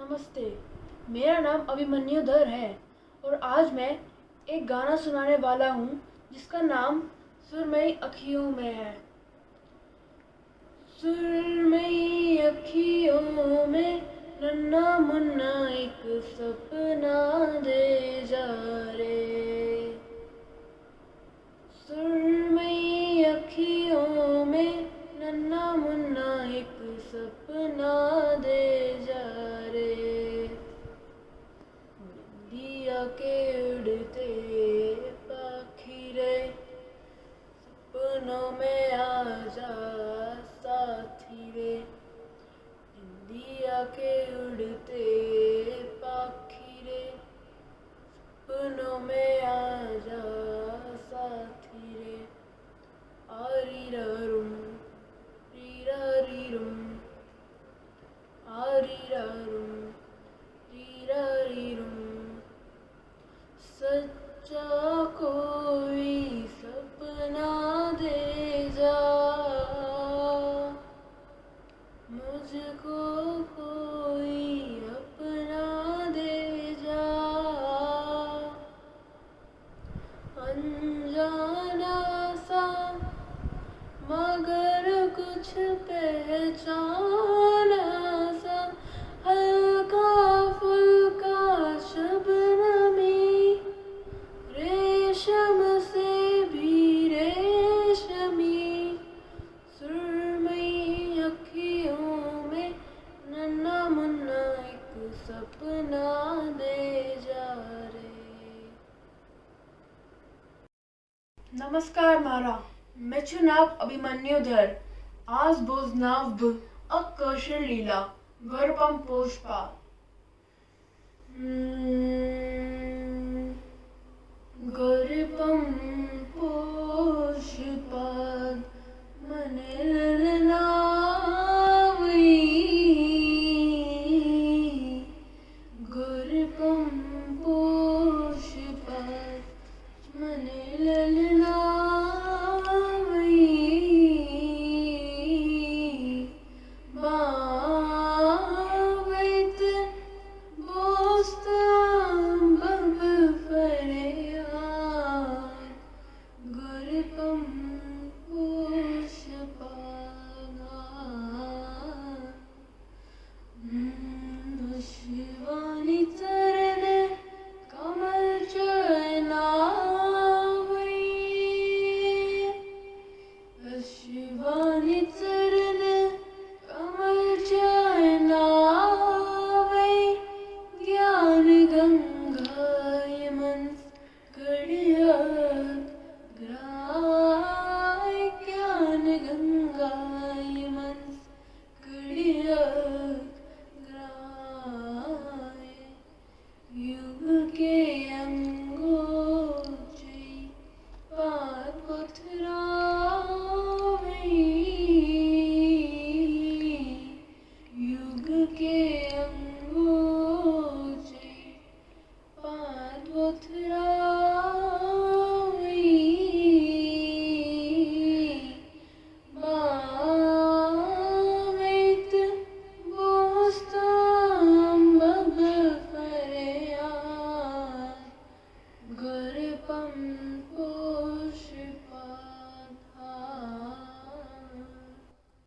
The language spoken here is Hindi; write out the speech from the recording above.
नमस्ते। मेरा नाम अभिमन्यु धर है और आज मैं एक गाना सुनाने वाला हूँ जिसका नाम सुरमई अखियों में है। सुरमई अखियों में नन्हा मुन्ना एक सपना दे जा रे। सुरमई अखियों में नन्हा मुन्ना एक सपना दे जा रे। दिया के उड़ते पाखी रे, सपनों में आजा साथी रे। दिया के उड़ते पाखी रे, सपनों में आजा साथी रे। आरीरारुम रीरारीरुम, आरीरारुम रीरारीरुम। सच्चा कोई सपना दे जा, मुझको कोई अपना दे जा। अनजाना सा मगर कुछ पहचाना सा, हल्का फुल्का शबनमी, रेशम से भी रेशमी। सुरमई अखियों में नन्हा मुन्ना एक सपना दे जा रे। नमस्कार मारा, मैं છું નાવ અભિમન્યુ ધર। આજ ભોજનાવ અકર્ષણ લીલા ગરપમ પોષપા। ગરપમ પોષપા